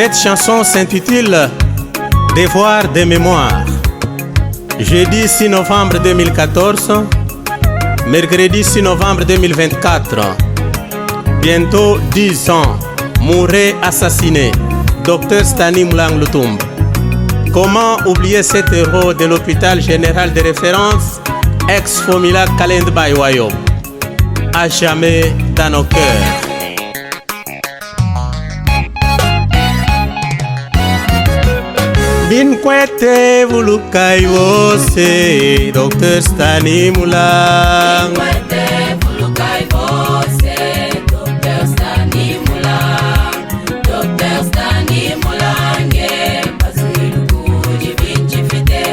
Cette chanson s'intitule Devoir de mémoire. Jeudi 6 novembre 2014, mercredi 6 novembre 2024. Bientôt 10 ans, mourait assassiné, Dr Stani Mulang Lutumba. Comment oublier cet héros de l'hôpital général de référence, ex-Fomila Kalend Baywayo, à jamais dans nos cœurs. Bin kwete vulukai wose, Dr Stani Mulang. Bin kwete vulukai wose, Dr Stani Mulang. Dr Stani Mulang, bazuilu kuji vinci fite.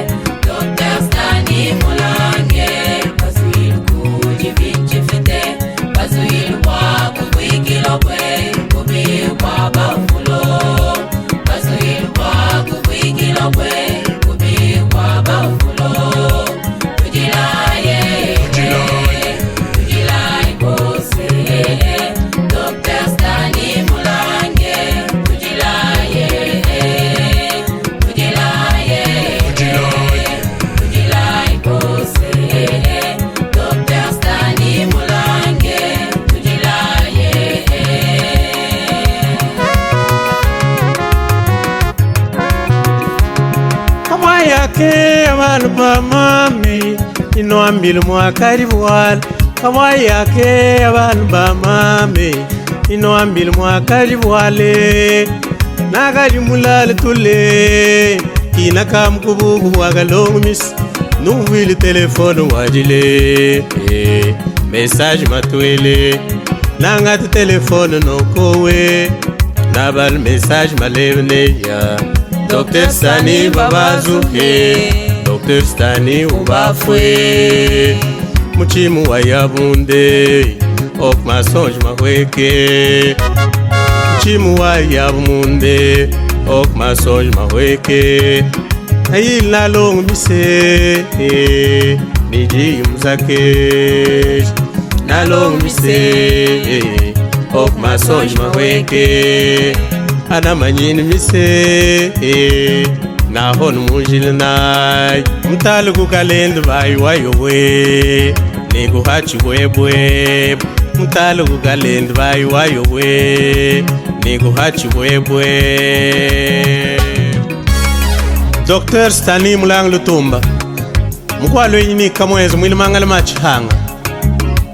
Dr Stani Mulang, bazuilu kuji vinci fite. Bazuilu wa kukwikilo kwe, kubi wa bafulo. Bazuilu wa kukwikilo kwe, kubi wa bafulo. Tujilaye, tujilaye bose. Dr Stani Mulang, tujilaye, tujilaye, tujilaye bose. Dr Stani Mulang, tujilaye. Kama yake abantu bamame ino ambili mwakari bwala. Kama yake abantu bamame ino ambili mwakari bwale. Nakari mulale tule kina kamkubugu wagalong mis nuwili telefone wajile. Message matwele nangati telefone nokowe nabal message malevne ya Dr Stani babazuke, Dr Stani ubafwe. Muchimu wa yabunde, ok masonj mahweke. Muchimu wa yabunde, ok masonj mahweke. Ayil nalong mise, niji mzake. Nalong mise, ok masonj mahweke. Ana manyin mise nahon mujil nai mtal ku kalend bai wayo we ni ku hachi webwe mtal ku kalend bai wayo we ni ku hachi webwe. Dr Stani Mulang Lutumba mukwalo yini kamwezi mwili mangal machanga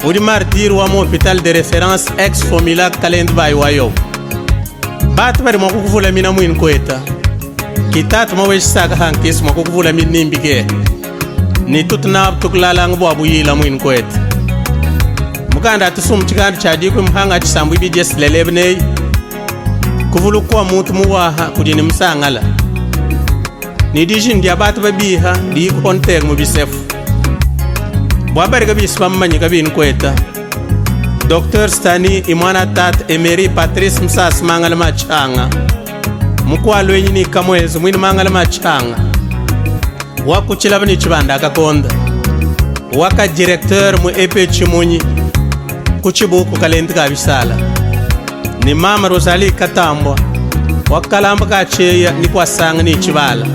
uri martir wa mo hôpital de référence ex Fomila Kalend bai wayo. Batu bari mwakukuvula mina mwini kweta kitatu mwaweshisaka hankisi mwakukuvula mina nimbike ni tutunabu tukulala ngubwabu yila mwini kweta mukanda atusumu chikandi chadikwe mhanga chisambu ibidye silelebnei kuvulu kuwa mutu muwaha kudi ni msangala nidiji ndiya batu babiha ndiyiku hontek mubisefu bwabari kabisi pamanyi kabini kweta. Dr Stani imwana tat Emery Patrice Msas mangala machanga mukwalo yenyini kamwezi mwini mangala machanga wakuchilaba ni chibanda akakonda waka directeur mu EP Chimunyi kuchibuku Kalendi kabisala ni mama Rosalie Katambwa wakalamba kacheya ni kwasanga ni chibala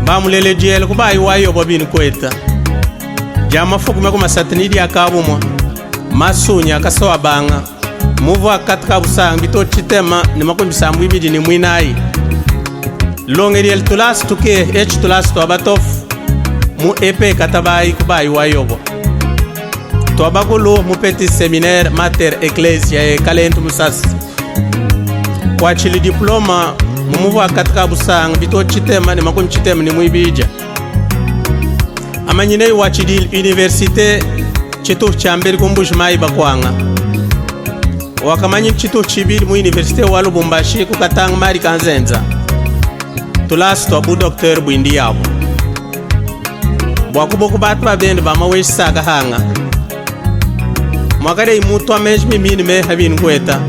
bamulele jele kubayi wayo babini kweta jama fukume kumasatinidi akabumwa masunya akasowa banga muvu akatka busanga bito chitema ni makumbisambu ibidi ni mwinayi longeri el tulas tuke h tulas to abatof mu EP katabayi kubayi wayobo to abakulu mu petit séminaire mater ecclesia Kalentu Musas kwa chili diploma muvu akatka busanga bito chitema ni makumchitema ni mwibija amanyine wachidi université chitu chambiri kumbushimai bakwanga wakamanyi chitu chibiri mu université wa Lubumbashi kukatanga mari kanzenza tulasi to bu docteur bwindi yabo bwakuboku batu babende bamaweshisaka hanga mwakade imutu amejimi mini me habini kweta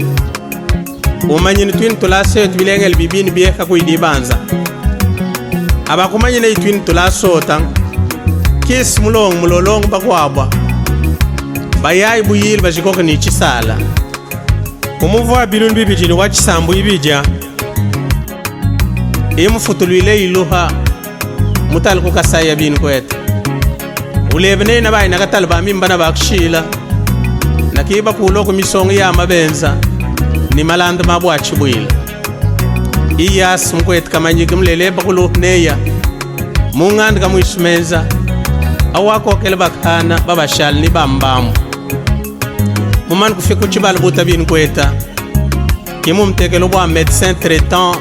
umanyini twin tulasi yetu bilengel bibini bieka kuidibanza abakumanyine twin tulasi sota kis mulolong bakwabwa bayayi buyili bajikoka ni chisala umuvu wa bilun bibijini wa chisambu ibija imufutulwile iluha mutal ku kasaya bin kwet ulebne na bayina katal ba mimba na bakshila nakiba kulo ku misong ya mabenza ni malanda mabwachi bwila iyas mkwet kamanyike mlele bakulo neya mungand kamuishmenza awako kele bakhana babashal ni bambamu muman kufika chibal buta bin kweta kimu mtekelo bwa médecin traitant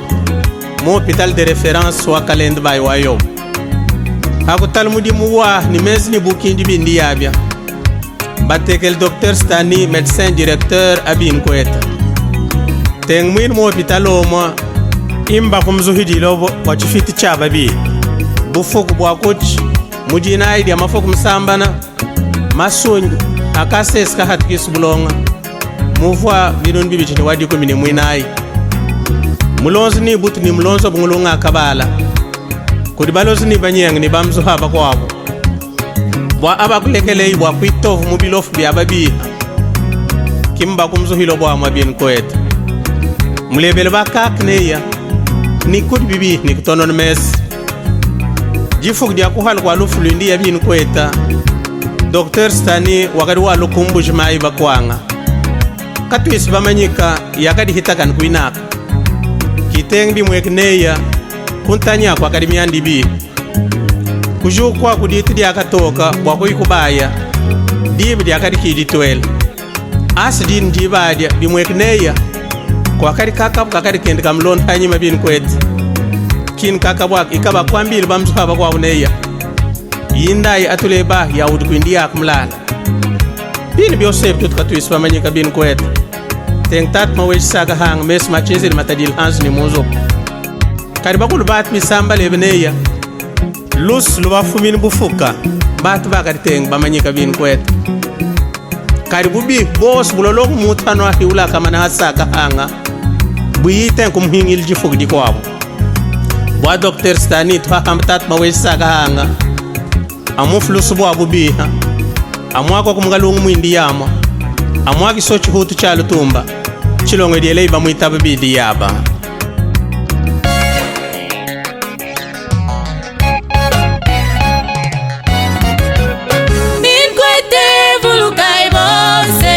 mu hôpital de référence wa Kalend Bay wayo hakutal mudi muwa ni mezi ni bukindi bindi yabya batekel docteur Stani médecin directeur abin kweta teng mwin mu hôpital omo imba kumzuhidi lobo wa chifiti chaba bi bufuku bwa kuchi mujina idi amafuku msambana masunyu akases ka hatkis bulonga muvwa binon bibi ni wadi ko mini mwinai mulonzi ni butu ni mulonzo bungulunga kabala kudi balozi ni banyeng ni bamzu haba kwabo bwa aba kulekele bwa kwitofu mubilofu bya babi kimba kumzuhilo bwa mabien kwet mulebele bakakneya ni kudi bibi ni kutonon mes jifuk dia kuhal kwa lufu lindi ya bin kweta Dr. Stani wakati wa lukumbu jimai bakwanga katu isi bamanyika yakadi hitakan kuinaka kiteng bi mwekneya kuntanya kwa kadimiandi bi kujukwa kuditi dia katoka bwako ikubaya dibi dia kadi kiditwel asdin dibadia bi mwekneya kwa kadi kakab kakadi kende kamlon hanyima bin kwet kin kakabwak ikaba kwambil bamsuhaba kwa uneya yindai atule ba ya udkwindia kumlala bin biosef tut katu isi bamanyika bin kwet teng tat mawej saga hang mes machezil matadil hans ni muzo kariba kul bat mi samba lebneya lus luba fumin bufuka bat ba kar teng bamanyika bin kwet karibu bi bos bulolog mutano hiula kama na saga hanga buyi teng kum hingil jifuk di kwabo wa Dr. Stani twa hamtat mawej saga hanga amuflus bo abubiha amwako kumgalungu mwindi yama amwaki sochi hutu chalo tumba chilongo diele iba muitaba bidi yaba bin kwete vulukai bose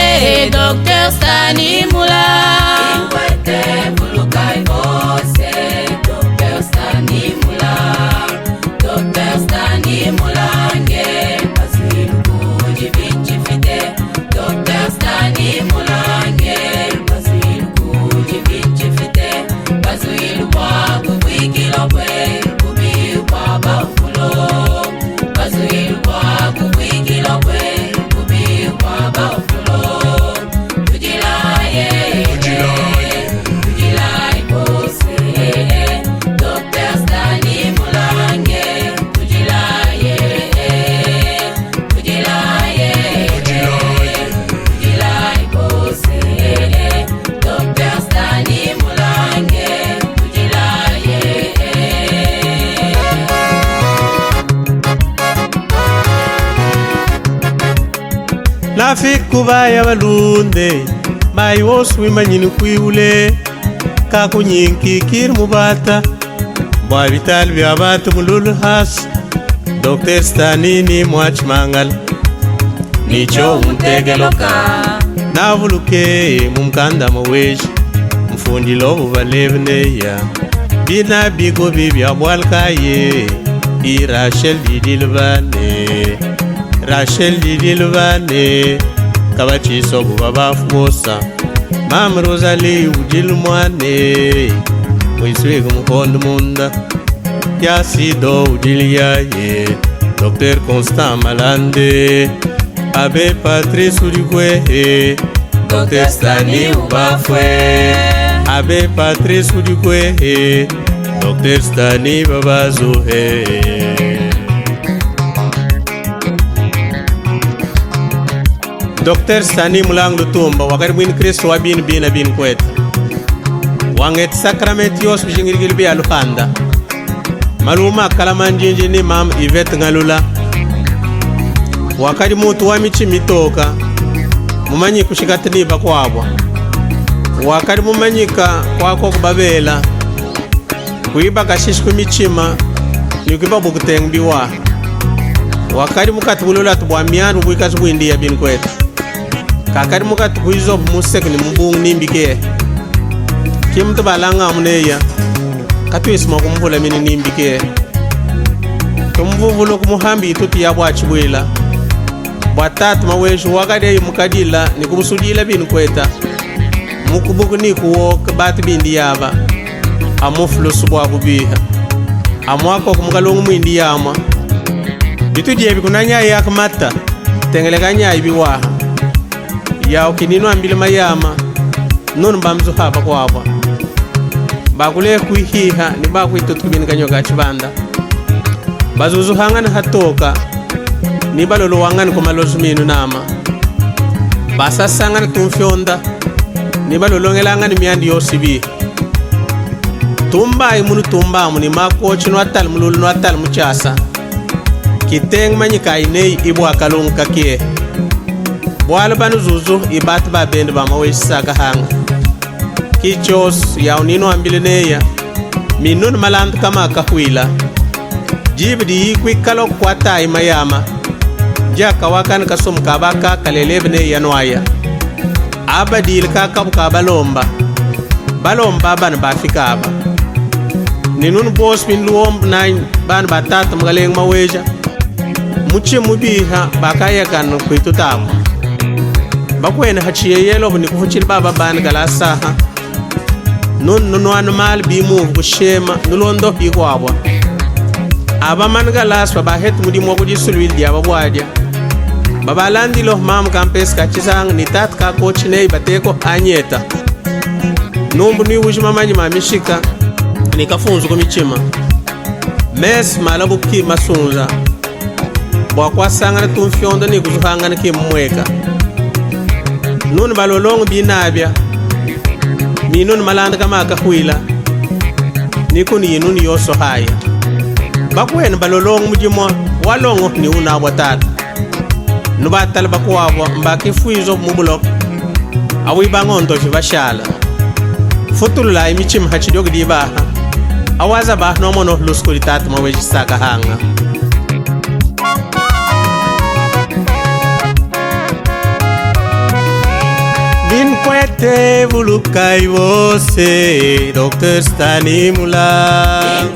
Dr. Stani Mula bin kwete vulukai bose Dr. Stani Mula Dr. Stani Mulange pasilu kuji vinci fite Dr. Stani Mulange pasilu kuji vinci fite pasilu kwa kuwikilo kwe kubi kwa bafulo pasilu kwa kuwikilo kwe kubi kwa bafulo tujilaye tujilaye bose Dr. Stani Mulange tujilaye tujilaye tujilaye bose Dr. Stani Mulange tujilaye lafiku baya balunde bayi wosu imanyini kwiule kakunyinki kir mubata bwa vital bya batu mulul has Dr. Stani ni mwach mangal nicho untegeloka navuluke mumkanda maweji mfundi lobu balevneya bina bigo bibya bwalkaye i Rachel didilvane kabachiso buba bafumosa Mam Rosalie udilmwane mwiswegu mkondo munda yasido udiliaye Dr. Constant Malande Abe Patrice Udikwe Dr. Stani ubafwe Abe Patrice Udikwe Dr. Stani babazuhe Dr. Stani Mulang Lutumba wakari mwini Kristo wa bin kweta wanget sakramenti yos bijingirigil bi alukanda maluma kalamanjinji ni mam Yvette Ngalula wakari mutu wa michi mitoka mumanyi kushikatiniba kwabwa wakari mumanyika kwako kubabela kuiba kashish kumichima ni kuiba bukuteng biwa wakari mukati bulola tubwa miandu buikazi bwindia bin kweta kakari mukati buizo musek ni mbung nimbike kim to balanga amneya katwis mo kumbula mini nimbike tumvuvulo kumuhambi tuti ya bwachibwila bwatatu maweju wakade mukadila ni kubusudila bin kweta mukubuku ni kuwoka batu bindi yaba amuflusu bwa bubiha amwako kumukalungu mwindi yama bitu diebi kunanya yakamata tengele kanya ibiwaha ya ukinino ambile mayama nunu bamzu haba kwabwa bakule kuihiha ni bakuitutukubini kanyoga chibanda bazuzu hangana hatoka ni balolo wangani kumalozu minu nama basasangana tumfyonda ni balolongelangani miandi yosibi tumba imunu tumba muni makochi no atal mululu no atal muchasa kiteng manyika inei ibu akalung kakie bwala banu zuzu ibat ba bend ba mawesaka hanga kichos ya unino ambile neya minun maland kama kahwila jibdi kwikalo kwata imayama jaka wakan kasum kabaka kalelebne yanwaya abadil ka balomba ban bafikaba ninun bos min luom nine ban batat magaleng maweja muche mubiha bakaya kan kuitutamu bakwena hachiye yelo ni kufuchil baba ban galasaha nun mal bi mu bushema nulondo bigwabwa aba man galas baba het mudi mo kudi sulwil dia babwadia baba landilo mam campes ka chisang ni tat ka coachnei bateko anyeta numbu ni wujima manyi mamishika ni kafunzu kumichima mes malabu ki masunza bwa kwasanga tumfyondo ni kuzuhanga ni kimweka nun balolong binabya minun malanda kama kahwila nikuni yinun yoso haya bakwen balolong mujimo walongo ni una watata nubatal bakwabo mbaki fuizo mubulok awi bangondo jibashala futula imichim hachidog diba awaza ba no mono luskuritat maweji saka hanga bin kwete bulukai vose Dr. Stani Mulang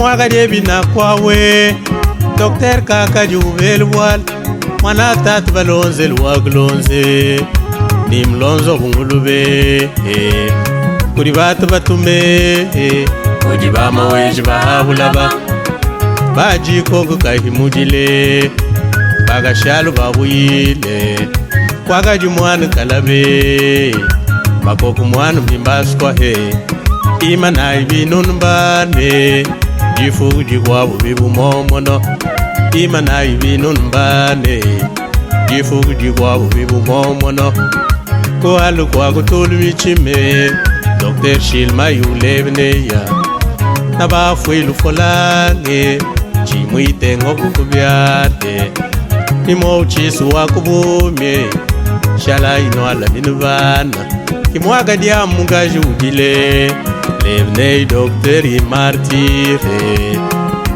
mwaga debi na kwawe Dr. Kaka juvel wal mwana tatu balonze lwaglonze ni mlonzo bungulube kuri batu batume kuri bama weji bahabulaba baji kogo kahimujile baga shalu babuyile kwaga jumwana kalabe bakoku mwana mbimbaswa imana ibinunbane jifuji kwabu bibu momono imana ibinunbane jifuji kwabu bibu momono ko halu kwa kutulu bichime Dr. Shilma yulebneya nabafu ilufolange chimuite ngokukubyate nimo uchisu wakubumye shala ino ala minubana kimwaga dia mungaji ujile lebnei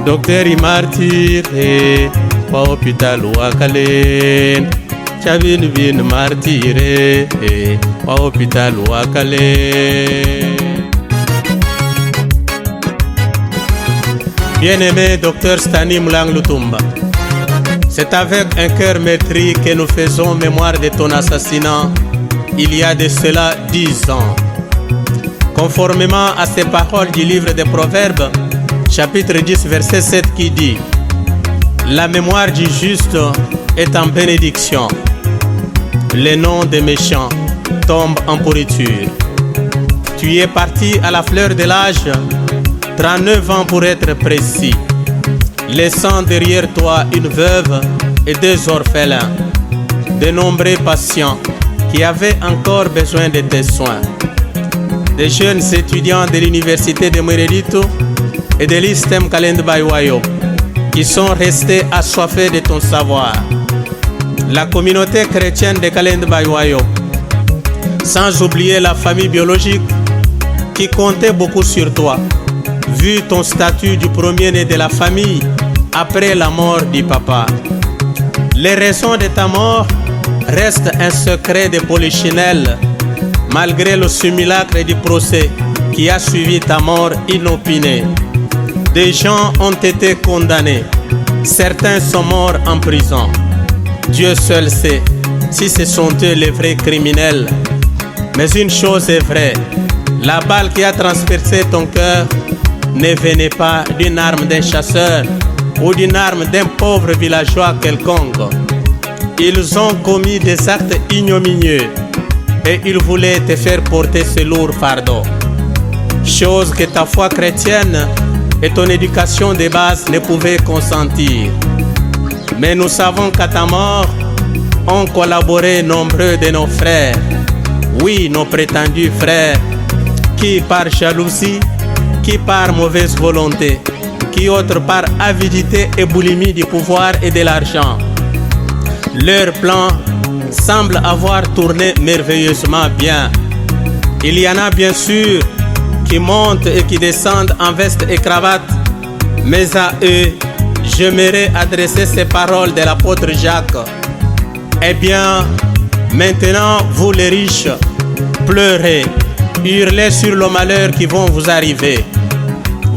Dr. Martire kwa hospital wakalen chabinu binu Martire kwa hospital wakalen bien-aimé Dr. Stani Mulang Lutumba C'est avec un cœur meurtri que nous faisons mémoire de ton assassinat il y a de cela 10 ans. Conformément à ces paroles du livre des Proverbes, chapitre 10, verset 7 qui dit: la mémoire du juste est en bénédiction, le nom des méchants tombe en pourriture. Tu es parti à la fleur de l'âge, 39 ans pour être précis, laissant derrière toi une veuve et 2 orphelins, de nombreux patients qui avaient encore besoin de tes soins. Des jeunes étudiants de l'université de Mweredito et de l'ISTEM Kalende Bayoyo qui sont restés assoiffés de ton savoir. La communauté chrétienne de Kalende Bayoyo, sans oublier la famille biologique qui comptait beaucoup sur toi, vu ton statut du premier-né de la famille après la mort du papa. Les raisons de ta mort restent un secret de polichinelle, malgré le simulacre du procès qui a suivi ta mort inopinée. Des gens ont été condamnés, certains sont morts en prison. Dieu seul sait si ce sont eux les vrais criminels. Mais une chose est vraie, la balle qui a transpercé ton cœur ne venait pas d'une arme d'un chasseur ou d'une arme d'un pauvre villageois quelconque. Ils ont commis des actes ignominieux et ils voulaient te faire porter ce lourd fardeau. Chose que ta foi chrétienne et ton éducation de base ne pouvaient consentir. Mais nous savons qu'à ta mort ont collaboré nombreux de nos frères, oui, nos prétendus frères, qui par jalousie, qui par mauvaise volonté, qui autres par avidité et boulimie du pouvoir et de l'argent. Leur plan semble avoir tourné merveilleusement bien. Il y en a bien sûr qui montent et qui descendent en veste et cravate, mais à eux, j'aimerais adresser ces paroles de l'apôtre Jacques. Eh bien, maintenant, vous les riches, pleurez, hurlez sur le malheur qui vont vous arriver.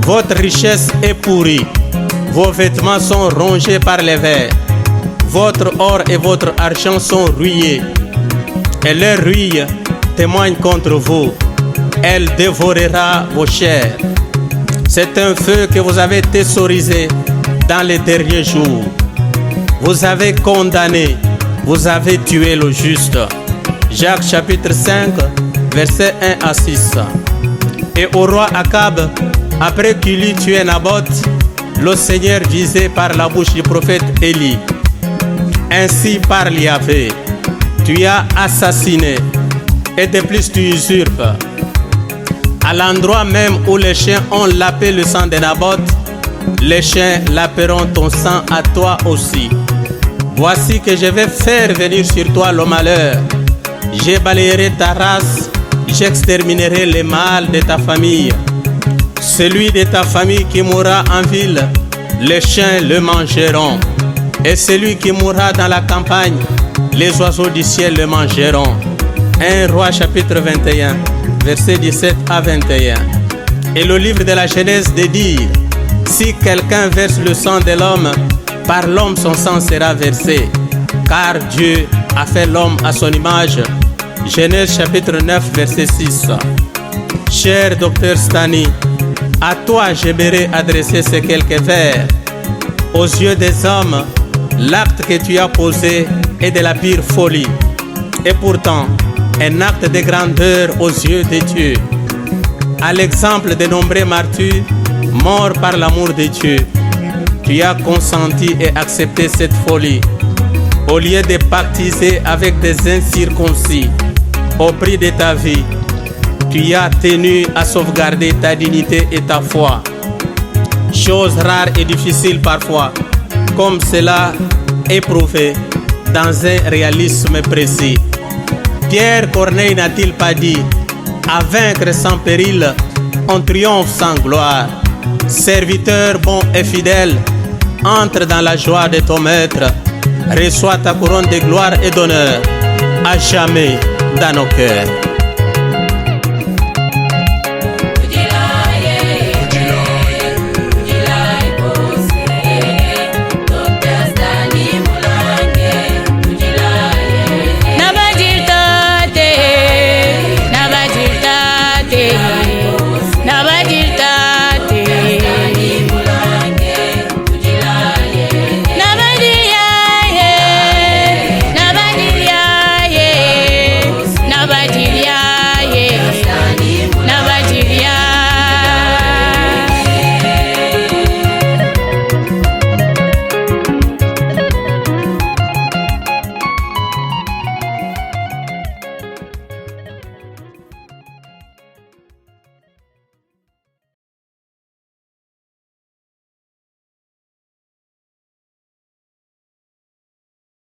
Votre richesse est pourrie, vos vêtements sont rongés par les vers, votre or et votre argent sont rouillés, et leur rouille témoigne contre vous. Elle dévorera vos chairs. C'est un feu que vous avez thésaurisé dans les derniers jours. Vous avez condamné, vous avez tué le juste. Jacques chapitre 5, versets 1 à 6. Et au roi Akab, après qu'il eut tué Naboth, le Seigneur disait par la bouche du prophète Élie: ainsi parle Yahvé, tu as assassiné, et de plus tu usurpes. À l'endroit même où les chiens ont lapé le sang de Naboth, les chiens laperont ton sang à toi aussi. Voici que je vais faire venir sur toi le malheur. Je balayerai ta race, j'exterminerai les mâles de ta famille. Celui de ta famille qui mourra en ville, les chiens le mangeront. Et celui qui mourra dans la campagne, les oiseaux du ciel le mangeront. 1 Roi chapitre 21, versets 17 à 21. Et le livre de la Genèse de dire: si quelqu'un verse le sang de l'homme, par l'homme son sang sera versé, car Dieu a fait l'homme à son image. Genèse chapitre 9, verset 6. Cher docteur Stani, à toi j'aimerais adresser ces quelques vers. Aux yeux des hommes, l'acte que tu as posé est de la pire folie, et pourtant un acte de grandeur aux yeux de Dieu. À l'exemple de nombreux martyrs morts par l'amour de Dieu, tu as consenti et accepté cette folie. Au lieu de pactiser avec des incirconcis au prix de ta vie, tu as tenu à sauvegarder ta dignité et ta foi. Chose rare et difficile parfois, comme cela est prouvé dans un réalisme précis. Pierre Corneille n'a-t-il pas dit: à vaincre sans péril, on triomphe sans gloire. Serviteur bon et fidèle, entre dans la joie de ton maître, reçois ta couronne de gloire et d'honneur, à jamais dans nos cœurs.